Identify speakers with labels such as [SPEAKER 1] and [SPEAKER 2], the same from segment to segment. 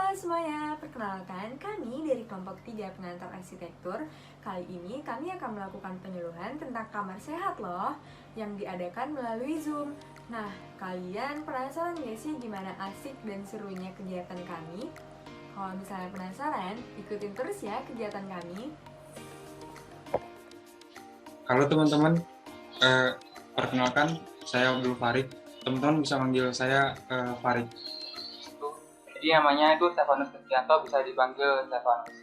[SPEAKER 1] Halo semuanya, perkenalkan kami dari kelompok 3 pengantar arsitektur. Kali ini kami akan melakukan penyuluhan tentang kamar sehat loh, yang diadakan melalui Zoom. Nah, kalian penasaran gak sih gimana asik dan serunya kegiatan kami? Kalau misalnya penasaran, ikutin terus ya kegiatan kami.
[SPEAKER 2] Halo teman-teman, perkenalkan saya Abdul Farid. Teman-teman bisa manggil saya Farid.
[SPEAKER 3] Jadi namanya itu Stefanus Kristianto, bisa dipanggil Stefanus.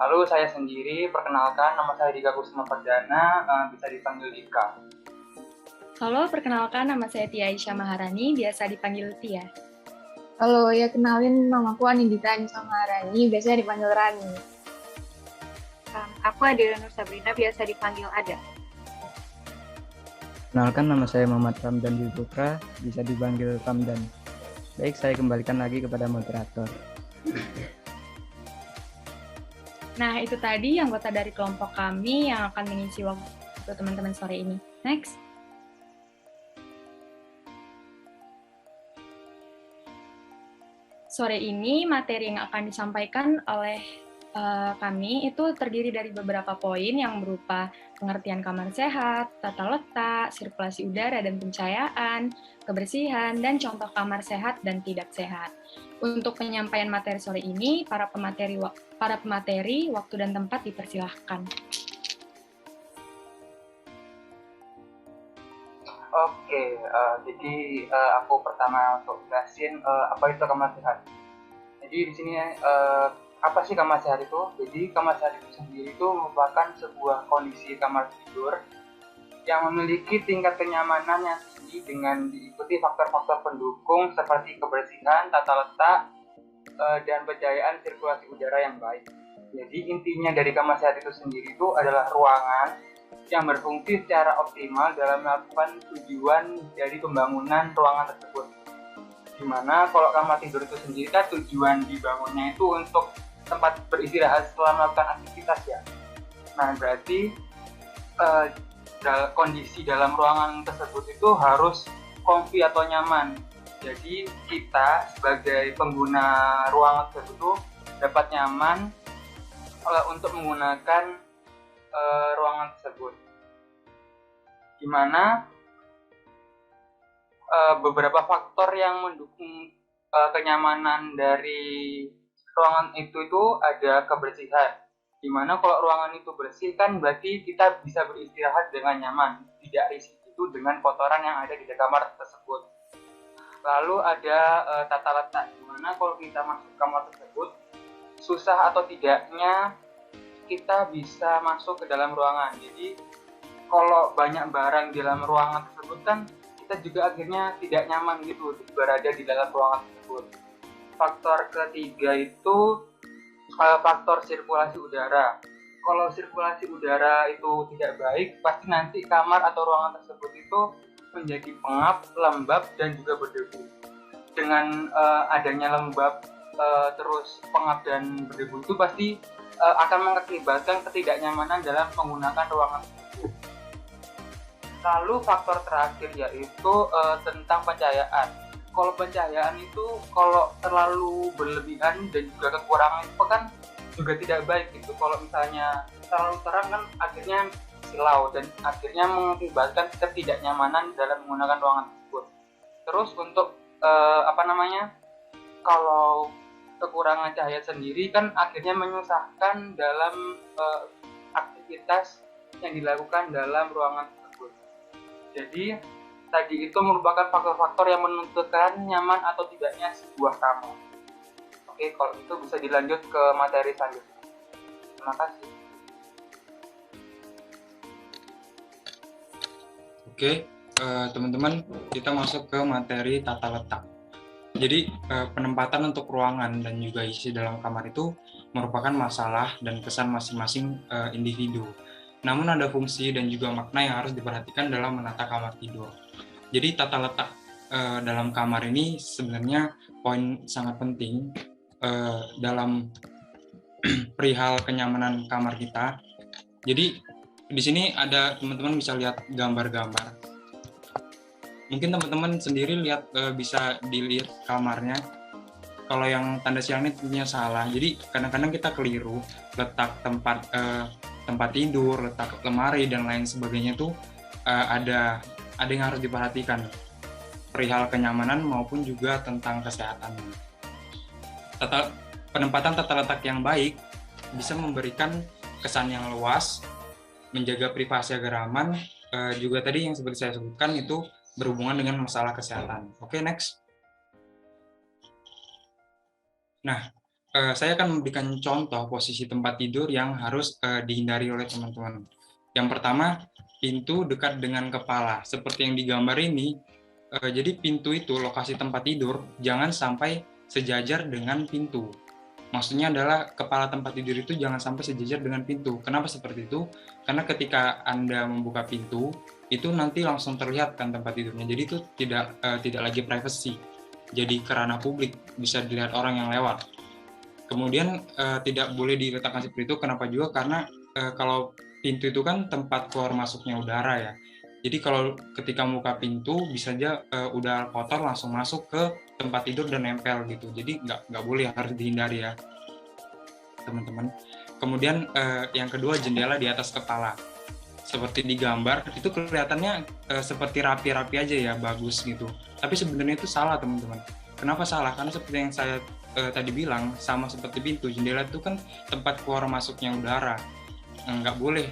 [SPEAKER 3] Lalu saya sendiri, perkenalkan, nama saya Dika Kusuma Perdana, bisa dipanggil Dika.
[SPEAKER 4] Halo, perkenalkan nama saya Tia Aisyah Maharani, biasa dipanggil Tia.
[SPEAKER 5] Halo, ya kenalin namaku Anindita Anissa Maharani, biasanya dipanggil Rani.
[SPEAKER 6] Aku Adira Nur Sabrina, biasa dipanggil Ada.
[SPEAKER 7] Kenalkan, nama saya Muhammad Ramdan Dwi Putra, bisa dipanggil Ramdan. Baik, saya kembalikan lagi kepada moderator.
[SPEAKER 4] Nah, itu tadi anggota dari kelompok kami yang akan mengisi waktu teman-teman sore ini. Next. Sore ini materi yang akan disampaikan oleh kami itu terdiri dari beberapa poin yang berupa pengertian kamar sehat, tata letak, sirkulasi udara dan pencahayaan, kebersihan, dan contoh kamar sehat dan tidak sehat. Untuk penyampaian materi sore ini, para pemateri waktu dan tempat dipersilahkan.
[SPEAKER 3] Oke, jadi aku pertama untuk jelasin apa itu kamar sehat. Jadi di sini apa sih kamar sehat itu? Jadi kamar sehat itu sendiri itu merupakan sebuah kondisi kamar tidur yang memiliki tingkat kenyamanan yang tinggi dengan diikuti faktor-faktor pendukung seperti kebersihan, tata letak, dan pencahayaan sirkulasi udara yang baik. Jadi intinya dari kamar sehat itu sendiri itu adalah ruangan yang berfungsi secara optimal dalam melakukan tujuan dari pembangunan ruangan tersebut. Dimana kalau kamar tidur itu sendiri kan tujuan dibangunnya itu untuk tempat beristirahat setelah melakukan aktivitas ya. Nah berarti kondisi dalam ruangan tersebut itu harus comfy atau nyaman. Jadi kita sebagai pengguna ruangan tersebut dapat nyaman untuk menggunakan ruangan tersebut. Dimana beberapa faktor yang mendukung kenyamanan dari ruangan itu ada kebersihan. Dimana kalau ruangan itu bersih kan berarti kita bisa beristirahat dengan nyaman, tidak risih itu dengan kotoran yang ada di kamar tersebut. Lalu ada tata letak, dimana kalau kita masuk kamar tersebut susah atau tidaknya kita bisa masuk ke dalam ruangan. Jadi kalau banyak barang di dalam ruangan tersebut kan kita juga akhirnya tidak nyaman gitu berada di dalam ruangan tersebut. Faktor ketiga itu faktor sirkulasi udara. Kalau sirkulasi udara itu tidak baik, pasti nanti kamar atau ruangan tersebut itu menjadi pengap, lembab, dan juga berdebu. Dengan adanya lembab, terus pengap dan berdebu itu pasti akan mengakibatkan ketidaknyamanan dalam menggunakan ruangan tersebut. Lalu faktor terakhir yaitu tentang pencahayaan. Kalau pencahayaan itu kalau terlalu berlebihan dan juga kekurangan itu kan juga tidak baik gitu. Kalau misalnya terlalu terang kan akhirnya silau dan akhirnya mengakibatkan ketidaknyamanan dalam menggunakan ruangan tersebut. Terus untuk kalau kekurangan cahaya sendiri kan akhirnya menyusahkan dalam aktivitas yang dilakukan dalam ruangan tersebut. Jadi tadi itu merupakan faktor-faktor yang menentukan nyaman atau tidaknya sebuah kamar. Oke, kalau itu bisa dilanjut ke materi selanjutnya. Terima kasih.
[SPEAKER 2] Oke, teman-teman, kita masuk ke materi tata letak. Jadi penempatan untuk ruangan dan juga isi dalam kamar itu merupakan masalah dan kesan masing-masing individu. Namun ada fungsi dan juga makna yang harus diperhatikan dalam menata kamar tidur. Jadi tata letak dalam kamar ini sebenarnya poin sangat penting dalam perihal kenyamanan kamar kita. Jadi di sini ada teman-teman bisa lihat gambar-gambar. Mungkin teman-teman sendiri bisa dilihat kamarnya. kalau yang tanda silang ini tentunya salah. Jadi kadang-kadang kita keliru letak tempat tidur, letak lemari dan lain sebagainya tuh ada yang harus diperhatikan perihal kenyamanan maupun juga tentang kesehatan. Penempatan tata letak yang baik bisa memberikan kesan yang luas, menjaga privasi agar aman, juga tadi yang seperti saya sebutkan itu berhubungan dengan masalah kesehatan. Oke, next. Nah, saya akan memberikan contoh posisi tempat tidur yang harus dihindari oleh teman-teman. Yang pertama, pintu dekat dengan kepala. Seperti yang digambar ini, jadi pintu itu, lokasi tempat tidur, jangan sampai sejajar dengan pintu. Maksudnya adalah kepala tempat tidur itu jangan sampai sejajar dengan pintu. Kenapa seperti itu? Karena ketika Anda membuka pintu, itu nanti langsung terlihat kan tempat tidurnya. Jadi itu tidak lagi privacy. Jadi ke ranah publik, bisa dilihat orang yang lewat. Kemudian tidak boleh diletakkan seperti itu. Kenapa juga? Karena kalau pintu itu kan tempat keluar masuknya udara ya. Jadi kalau ketika membuka pintu bisa aja udara kotor langsung masuk ke tempat tidur dan nempel gitu. Jadi nggak boleh, harus dihindari ya teman-teman. Kemudian yang kedua, jendela di atas kepala. Seperti di gambar itu kelihatannya seperti rapi-rapi aja ya, bagus gitu. Tapi sebenarnya itu salah teman-teman. Kenapa salah? Karena seperti yang saya tadi bilang, sama seperti pintu, jendela itu kan tempat keluar masuknya udara. Nggak boleh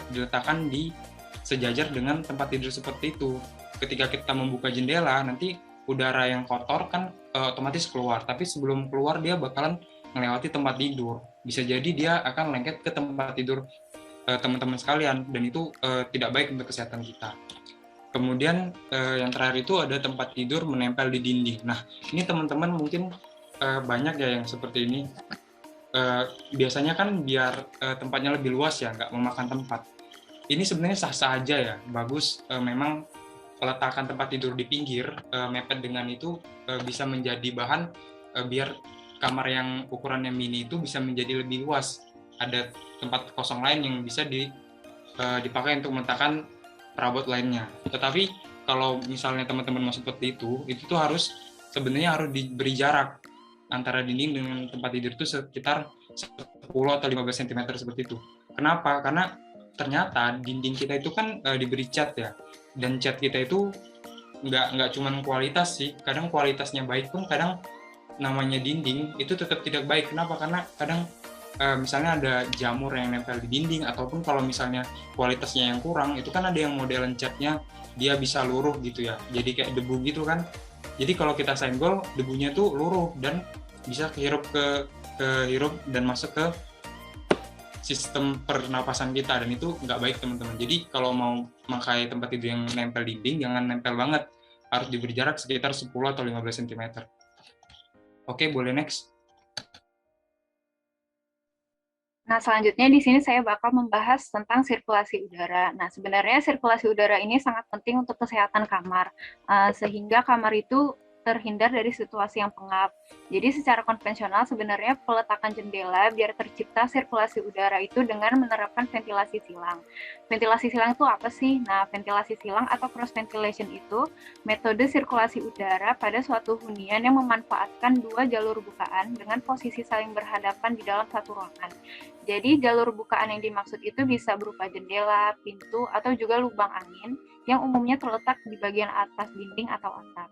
[SPEAKER 2] diletakkan di sejajar dengan tempat tidur seperti itu. Ketika kita membuka jendela, nanti udara yang kotor kan otomatis keluar. Tapi sebelum keluar dia bakalan melewati tempat tidur. Bisa jadi dia akan lengket ke tempat tidur teman-teman sekalian, dan itu tidak baik untuk kesehatan kita. Kemudian yang terakhir itu ada tempat tidur menempel di dinding. Nah, ini teman-teman mungkin banyak ya yang seperti ini. Biasanya kan biar tempatnya lebih luas ya, nggak memakan tempat. Ini sebenarnya sah-sah aja ya, bagus. Memang peletakan tempat tidur di pinggir mepet dengan itu bisa menjadi bahan biar kamar yang ukurannya mini itu bisa menjadi lebih luas. Ada tempat kosong lain yang bisa dipakai untuk meletakkan perabot lainnya. Tetapi kalau misalnya teman-teman mau seperti itu tuh sebenarnya harus diberi jarak antara dinding dengan tempat tidur itu sekitar 10 atau 15 cm seperti itu. Kenapa? Karena ternyata dinding kita itu kan diberi cat ya, dan cat kita itu nggak cuma kualitas sih, kadang kualitasnya baik pun kadang namanya dinding itu tetap tidak baik. Kenapa? Karena kadang misalnya ada jamur yang nempel di dinding, ataupun kalau misalnya kualitasnya yang kurang, itu kan ada yang modelen catnya dia bisa luruh gitu ya, jadi kayak debu gitu kan. Jadi kalau kita senggol, debunya tuh luruh dan bisa kehirup dan masuk ke sistem pernapasan kita, dan itu nggak baik teman-teman. Jadi kalau mau memakai tempat tidur yang nempel dinding, jangan nempel banget, harus diberi jarak sekitar 10 atau 15 cm. Oke, boleh next.
[SPEAKER 6] Nah, selanjutnya di sini saya bakal membahas tentang sirkulasi udara. Nah, sebenarnya sirkulasi udara ini sangat penting untuk kesehatan kamar, sehingga kamar itu terhindar dari situasi yang pengap. Jadi secara konvensional sebenarnya peletakan jendela biar tercipta sirkulasi udara itu dengan menerapkan ventilasi silang. Ventilasi silang itu apa sih? Nah, ventilasi silang atau cross ventilation itu metode sirkulasi udara pada suatu hunian yang memanfaatkan dua jalur bukaan dengan posisi saling berhadapan di dalam satu ruangan. Jadi jalur bukaan yang dimaksud itu bisa berupa jendela, pintu, atau juga lubang angin yang umumnya terletak di bagian atas dinding atau atap.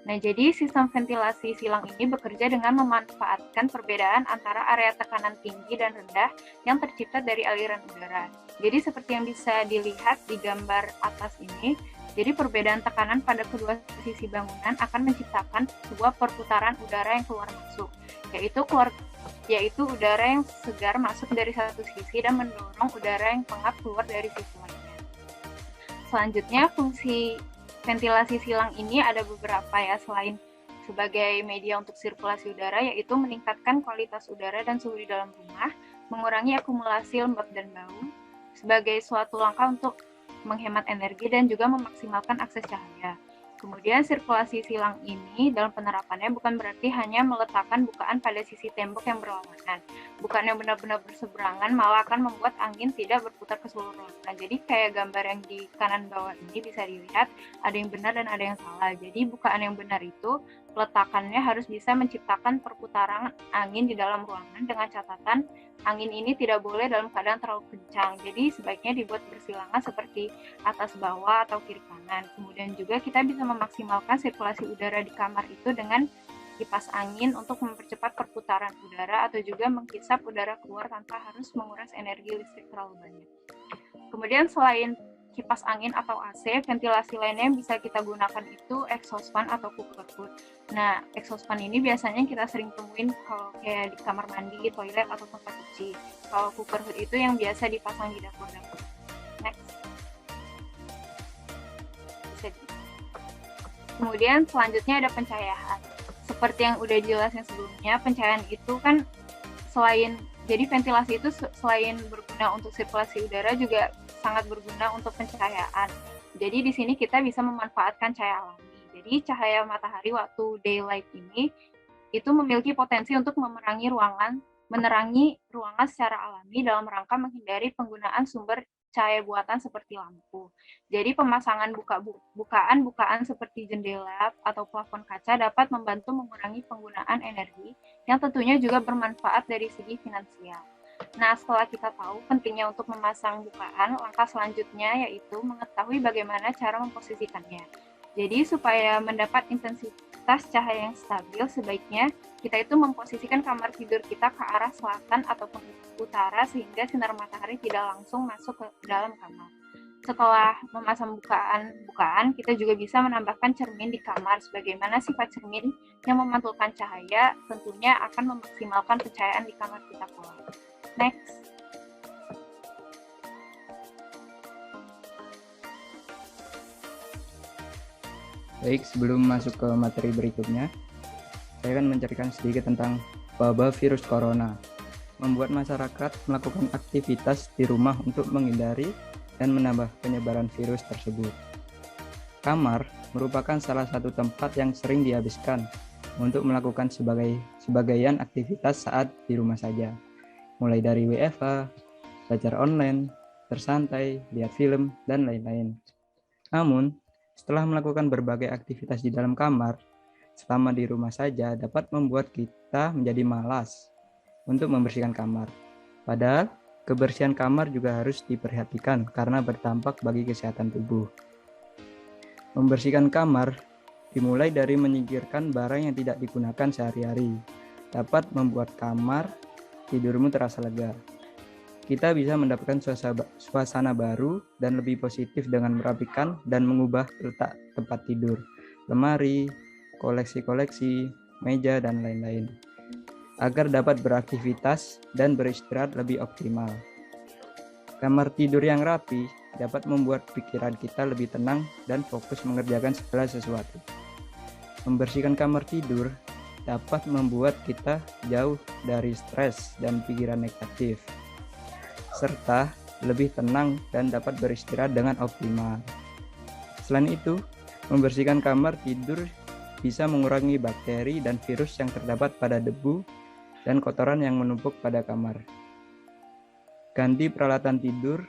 [SPEAKER 6] Nah, jadi sistem ventilasi silang ini bekerja dengan memanfaatkan perbedaan antara area tekanan tinggi dan rendah yang tercipta dari aliran udara. Jadi seperti yang bisa dilihat di gambar atas ini, jadi perbedaan tekanan pada kedua sisi bangunan akan menciptakan sebuah perputaran udara yang keluar masuk, yaitu udara yang segar masuk dari satu sisi dan mendorong udara yang pengap keluar dari sisi lainnya. Selanjutnya, fungsi ventilasi silang ini ada beberapa ya, selain sebagai media untuk sirkulasi udara, yaitu meningkatkan kualitas udara dan suhu di dalam rumah, mengurangi akumulasi lembab dan bau, sebagai suatu langkah untuk menghemat energi dan juga memaksimalkan akses cahaya. Kemudian sirkulasi silang ini dalam penerapannya bukan berarti hanya meletakkan bukaan pada sisi tembok yang berlawanan. Bukan yang benar-benar berseberangan, malah akan membuat angin tidak berputar ke seluruh ruangan. Nah, jadi kayak gambar yang di kanan bawah ini bisa dilihat ada yang benar dan ada yang salah. Jadi bukaan yang benar itu peletakannya harus bisa menciptakan perputaran angin di dalam ruangan dengan catatan angin ini tidak boleh dalam keadaan terlalu kencang. Jadi sebaiknya dibuat bersilangan seperti atas bawah atau kiri kanan. Kemudian juga kita bisa memaksimalkan sirkulasi udara di kamar itu dengan kipas angin untuk mempercepat perputaran udara atau juga menghisap udara keluar tanpa harus menguras energi listrik terlalu banyak. Kemudian selain kipas angin atau AC, ventilasi lainnya yang bisa kita gunakan itu exhaust fan atau cooker hood. Nah, exhaust fan ini biasanya kita sering temuin kalau kayak di kamar mandi, toilet, atau tempat cuci. Kalau cooker hood itu yang biasa dipasang di dapur-dapur. Next. Kemudian selanjutnya ada pencahayaan. Seperti yang udah jelasin sebelumnya, pencahayaan itu kan jadi ventilasi itu selain berguna untuk sirkulasi udara juga sangat berguna untuk pencahayaan. Jadi di sini kita bisa memanfaatkan cahaya alami. Jadi cahaya matahari waktu daylight ini itu memiliki potensi untuk menerangi ruangan secara alami dalam rangka menghindari penggunaan sumber cahaya buatan seperti lampu. Jadi pemasangan bukaan seperti jendela atau plafon kaca dapat membantu mengurangi penggunaan energi yang tentunya juga bermanfaat dari segi finansial. Nah, setelah kita tahu pentingnya untuk memasang bukaan, langkah selanjutnya yaitu mengetahui bagaimana cara memposisikannya. Jadi, supaya mendapat intensitas cahaya yang stabil, sebaiknya kita itu memposisikan kamar tidur kita ke arah selatan ataupun utara sehingga sinar matahari tidak langsung masuk ke dalam kamar. Setelah memasang bukaan, kita juga bisa menambahkan cermin di kamar. Sebagaimana sifat cermin yang memantulkan cahaya, tentunya akan memaksimalkan pencahayaan di kamar kita kelak. Next.
[SPEAKER 7] Baik, sebelum masuk ke materi berikutnya, saya akan menceritakan sedikit tentang wabah virus corona. Membuat masyarakat melakukan aktivitas di rumah untuk menghindari dan menambah penyebaran virus tersebut. Kamar merupakan salah satu tempat yang sering dihabiskan untuk melakukan sebagian aktivitas saat di rumah saja. Mulai dari WFH, belajar online, bersantai, lihat film, dan lain-lain. Namun, setelah melakukan berbagai aktivitas di dalam kamar, selama di rumah saja dapat membuat kita menjadi malas untuk membersihkan kamar. Padahal, kebersihan kamar juga harus diperhatikan karena berdampak bagi kesehatan tubuh. Membersihkan kamar dimulai dari menyingkirkan barang yang tidak digunakan sehari-hari. Dapat membuat kamar tidurmu terasa lega. Kita bisa mendapatkan suasana baru dan lebih positif dengan merapikan dan mengubah letak tempat tidur, lemari, koleksi-koleksi, meja, dan lain-lain, agar dapat beraktivitas dan beristirahat lebih optimal. Kamar tidur yang rapi dapat membuat pikiran kita lebih tenang dan fokus mengerjakan segala sesuatu. Membersihkan kamar tidur dapat membuat kita jauh dari stres dan pikiran negatif, serta lebih tenang dan dapat beristirahat dengan optimal. Selain itu, membersihkan kamar tidur bisa mengurangi bakteri dan virus yang terdapat pada debu dan kotoran yang menumpuk pada kamar. Ganti peralatan tidur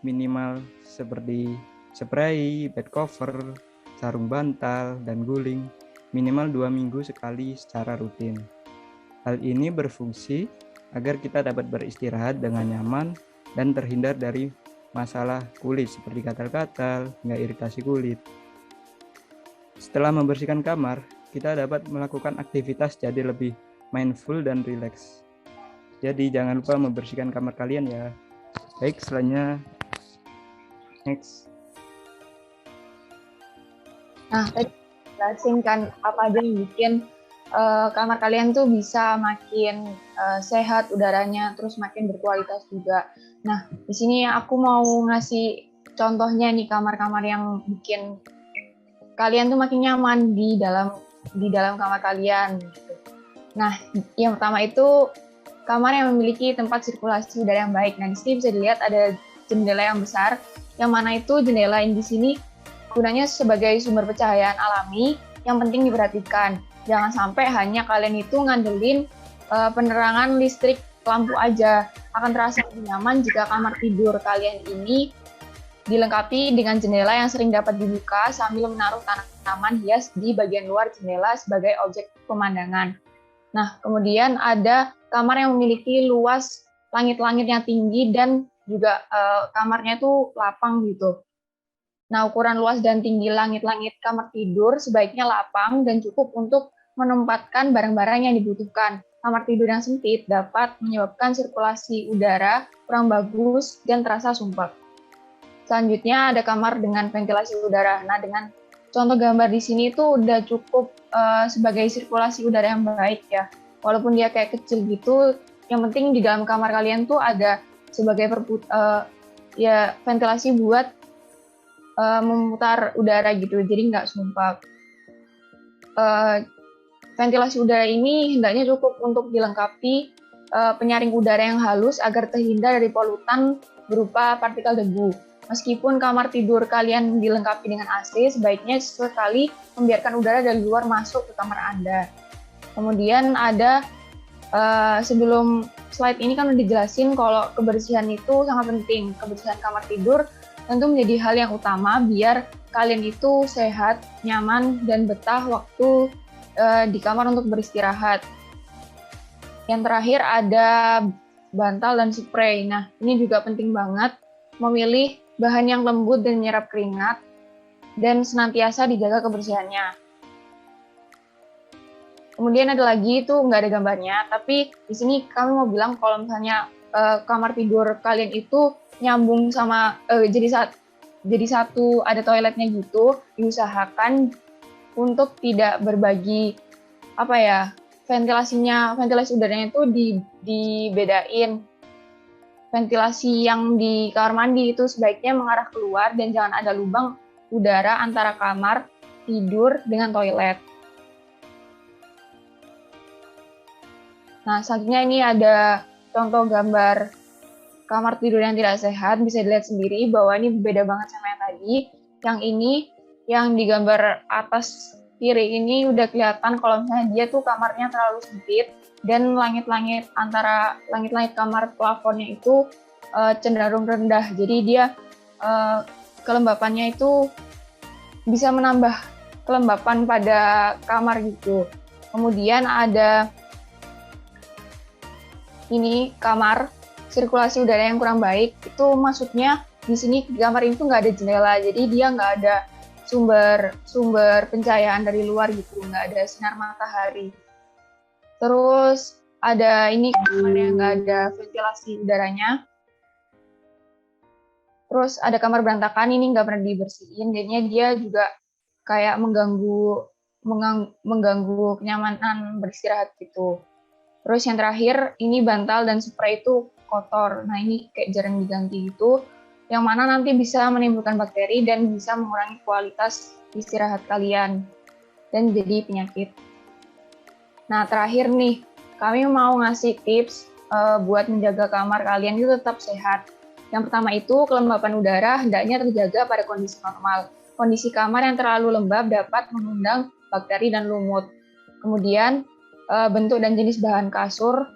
[SPEAKER 7] minimal seperti spray, bed cover, sarung bantal, dan guling minimal 2 minggu sekali secara rutin. Hal ini berfungsi agar kita dapat beristirahat dengan nyaman dan terhindar dari masalah kulit seperti gatal-gatal hingga iritasi kulit. Setelah membersihkan kamar, kita dapat melakukan aktivitas jadi lebih mindful dan rileks. Jadi jangan lupa membersihkan kamar kalian ya. Baik, selanjutnya next.
[SPEAKER 5] Nah, tadi jelasin kan apa aja yang bikin kamar kalian tuh bisa makin sehat udaranya, terus makin berkualitas juga. Nah, di sini aku mau ngasih contohnya nih kamar-kamar yang bikin kalian tuh makin nyaman di dalam kamar kalian gitu. Nah, yang pertama itu kamar yang memiliki tempat sirkulasi udara yang baik. Nah, di sini bisa dilihat ada jendela yang besar, yang mana itu jendela yang di sini gunanya sebagai sumber pencahayaan alami yang penting diperhatikan. Jangan sampai hanya kalian itu ngandelin penerangan listrik lampu aja. Akan terasa lebih nyaman jika kamar tidur kalian ini dilengkapi dengan jendela yang sering dapat dibuka sambil menaruh tanaman hias di bagian luar jendela sebagai objek pemandangan. Nah, kemudian ada kamar yang memiliki luas langit-langit yang tinggi dan juga kamarnya itu lapang gitu. Nah, ukuran luas dan tinggi langit-langit kamar tidur sebaiknya lapang dan cukup untuk menempatkan barang-barang yang dibutuhkan. Kamar tidur yang sempit dapat menyebabkan sirkulasi udara kurang bagus dan terasa sumpek. Selanjutnya ada kamar dengan ventilasi udara. Nah, dengan contoh gambar di sini itu udah cukup sebagai sirkulasi udara yang baik ya. Walaupun dia kayak kecil gitu, yang penting di dalam kamar kalian tuh ada sebagai ventilasi buat memutar udara gitu, jadi nggak sumpah. Ventilasi udara ini hendaknya cukup untuk dilengkapi penyaring udara yang halus agar terhindar dari polutan berupa partikel debu. Meskipun kamar tidur kalian dilengkapi dengan AC, sebaiknya sekali membiarkan udara dari luar masuk ke kamar Anda. Kemudian ada sebelum slide ini kan udah dijelasin kalau kebersihan itu sangat penting. Kebersihan kamar tidur tentu menjadi hal yang utama biar kalian itu sehat, nyaman, dan betah waktu di kamar untuk beristirahat. Yang terakhir ada bantal dan spray. Nah, ini juga penting banget memilih bahan yang lembut dan menyerap keringat dan senantiasa dijaga kebersihannya. Kemudian ada lagi itu nggak ada gambarnya, tapi di sini kami mau bilang kalau misalnya kamar tidur kalian itu nyambung sama jadi satu ada toiletnya gitu, diusahakan untuk tidak berbagi ventilasi udaranya itu dibedain. Ventilasi yang di kamar mandi itu sebaiknya mengarah keluar dan jangan ada lubang udara antara kamar tidur dengan toilet. Nah, selanjutnya ini ada contoh gambar kamar tidur yang tidak sehat, bisa dilihat sendiri bahwa ini beda banget sama yang tadi. Yang ini, yang di gambar atas kiri ini udah kelihatan kalau misalnya dia tuh kamarnya terlalu sempit dan langit-langit kamar plafonnya itu cenderung rendah. Jadi dia kelembapannya itu bisa menambah kelembapan pada kamar gitu. Kemudian ada ini kamar sirkulasi udara yang kurang baik, itu maksudnya di sini di kamar itu nggak ada jendela, jadi dia nggak ada sumber pencahayaan dari luar gitu, nggak ada sinar matahari. Terus ada ini kamar yang nggak ada ventilasi udaranya. Terus ada kamar berantakan, ini nggak pernah dibersihin, jadinya dia juga kayak mengganggu kenyamanan beristirahat gitu. Terus yang terakhir, ini bantal dan spray itu kotor. Nah, ini kayak jarang diganti gitu, yang mana nanti bisa menimbulkan bakteri dan bisa mengurangi kualitas istirahat kalian dan jadi penyakit. Nah, terakhir nih, kami mau ngasih tips buat menjaga kamar kalian itu tetap sehat. Yang pertama itu, kelembapan udara hendaknya terjaga pada kondisi normal. Kondisi kamar yang terlalu lembab dapat mengundang bakteri dan lumut. Kemudian, bentuk dan jenis bahan kasur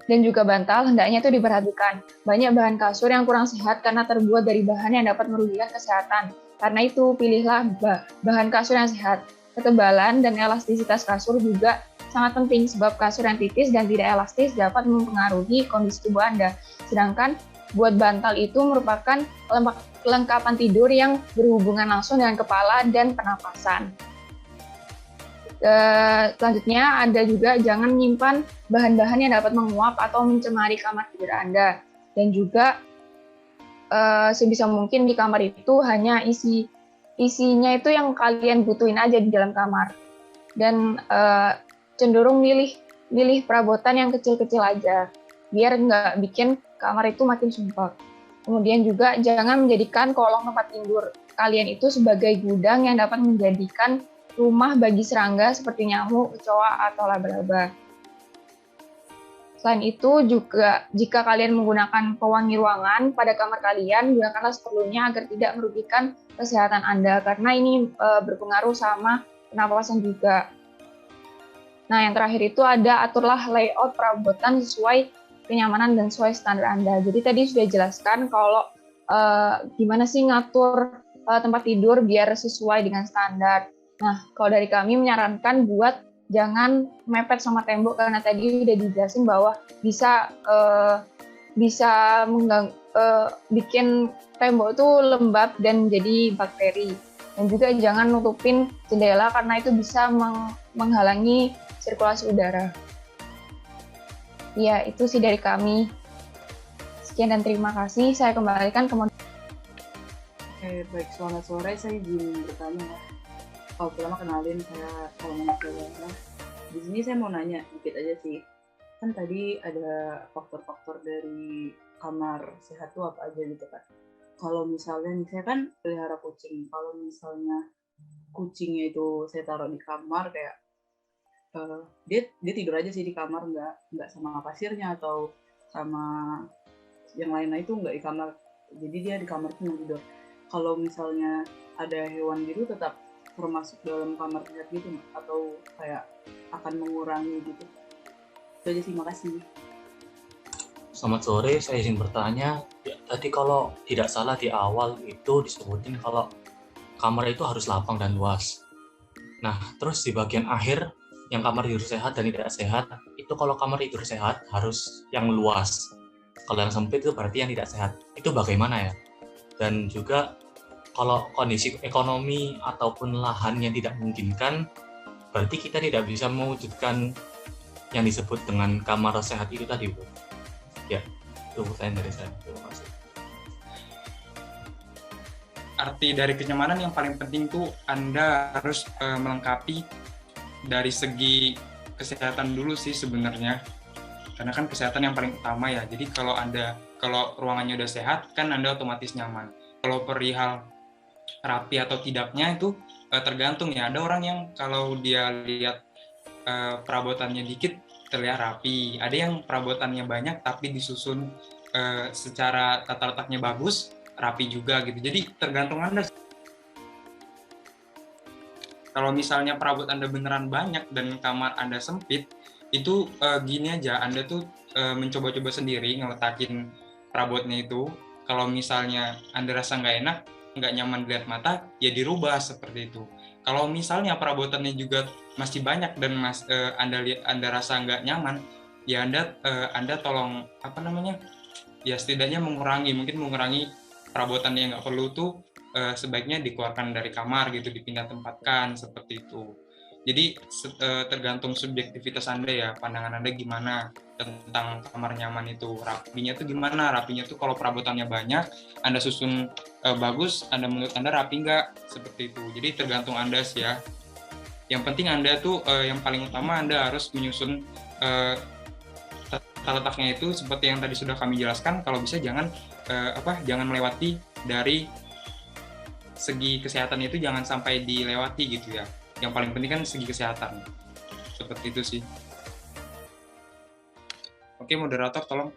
[SPEAKER 5] dan juga bantal hendaknya itu diperhatikan. Banyak bahan kasur yang kurang sehat karena terbuat dari bahan yang dapat merugikan kesehatan. Karena itu, pilihlah bahan kasur yang sehat. Ketebalan dan elastisitas kasur juga sangat penting sebab kasur yang tipis dan tidak elastis dapat mempengaruhi kondisi tubuh Anda. Sedangkan buat bantal itu merupakan kelengkapan tidur yang berhubungan langsung dengan kepala dan pernapasan. Selanjutnya ada juga jangan menyimpan bahan-bahan yang dapat menguap atau mencemari kamar tidur Anda. Dan juga sebisa mungkin di kamar itu hanya isinya itu yang kalian butuhin aja di dalam kamar. Dan cenderung milih perabotan yang kecil-kecil aja, biar nggak bikin kamar itu makin sumpek. Kemudian juga jangan menjadikan kolong tempat tidur kalian itu sebagai gudang yang dapat menjadikan rumah bagi serangga seperti nyamuk, kecoa, atau laba-laba. Selain itu juga jika kalian menggunakan pewangi ruangan pada kamar kalian, gunakanlah seperlunya agar tidak merugikan kesehatan Anda, karena ini berpengaruh sama pernapasan juga. Nah, yang terakhir itu ada aturlah layout perabotan sesuai kenyamanan dan sesuai standar Anda. Jadi tadi sudah jelaskan kalau gimana sih ngatur tempat tidur biar sesuai dengan standar. Nah, kalau dari kami menyarankan buat jangan mepet sama tembok karena tadi udah dijelasin bahwa bisa bikin tembok itu lembab dan jadi bakteri. Dan juga jangan nutupin jendela karena itu bisa menghalangi sirkulasi udara. Ya, itu sih dari kami. Sekian dan terima kasih. Saya kembalikan ke
[SPEAKER 8] Oke, baik. Selamat sore. Saya izin bertanya ya. Pertama kenalin, saya Salma Nafila. Di sini saya mau nanya dikit aja sih. Kan tadi ada faktor-faktor dari kamar sehat tuh apa aja gitu kan. Kalau misalnya nih, saya kan pelihara kucing. Kalau misalnya kucingnya itu saya taruh di kamar kayak dia tidur aja sih di kamar, nggak sama pasirnya atau sama yang lainnya itu nggak di kamar. Jadi dia di kamar cuma tidur. Kalau misalnya ada hewan gitu tetap termasuk dalam kamar sehat gitu atau kayak akan mengurangi gitu. Itu aja sih, makasih.
[SPEAKER 9] Selamat sore, saya izin bertanya. Ya, tadi kalau tidak salah di awal itu disebutin kalau kamar itu harus lapang dan luas. Nah, terus di bagian akhir yang kamar tidur sehat dan tidak sehat, itu kalau kamar tidur sehat harus yang luas. Kalau yang sempit itu berarti yang tidak sehat. Itu bagaimana ya? Dan juga kalau kondisi ekonomi ataupun lahan yang tidak memungkinkan, berarti kita tidak bisa mewujudkan yang disebut dengan kamar sehat itu tadi, Bu. Ya, itu pertanyaan dari saya. Terima kasih.
[SPEAKER 2] Arti dari kenyamanan yang paling penting tuh Anda harus melengkapi dari segi kesehatan dulu sih sebenarnya. Karena kan kesehatan yang paling utama ya. Jadi kalau ruangannya udah sehat, kan Anda otomatis nyaman. Kalau perihal rapi atau tidaknya itu tergantung ya. Ada orang yang kalau dia lihat perabotannya dikit terlihat rapi, ada yang perabotannya banyak tapi disusun secara tata letaknya bagus, rapi juga gitu. Jadi tergantung Anda. Kalau misalnya perabot Anda beneran banyak dan kamar Anda sempit, itu gini aja, Anda tuh mencoba-coba sendiri ngeletakin perabotnya itu. Kalau misalnya Anda rasa nggak enak, nggak nyaman dilihat mata, ya dirubah seperti itu. Kalau misalnya perabotannya juga masih banyak dan Anda rasa nggak nyaman, ya Anda tolong ya setidaknya mengurangi perabotan yang nggak perlu tuh sebaiknya dikeluarkan dari kamar gitu, dipindah tempatkan seperti itu. Jadi tergantung subjektivitas Anda ya, pandangan Anda gimana tentang kamar nyaman itu. Rapinya tuh gimana? Rapinya tuh kalau perabotannya banyak, Anda susun bagus, menurut Anda rapi nggak? Seperti itu. Jadi tergantung Anda sih ya. Yang penting Anda tuh yang paling utama Anda harus menyusun tata letaknya itu seperti yang tadi sudah kami jelaskan. Kalau bisa jangan melewati dari segi kesehatan itu, jangan sampai dilewati gitu ya. Yang paling penting kan segi kesehatan. Seperti itu sih. Oke, moderator tolong.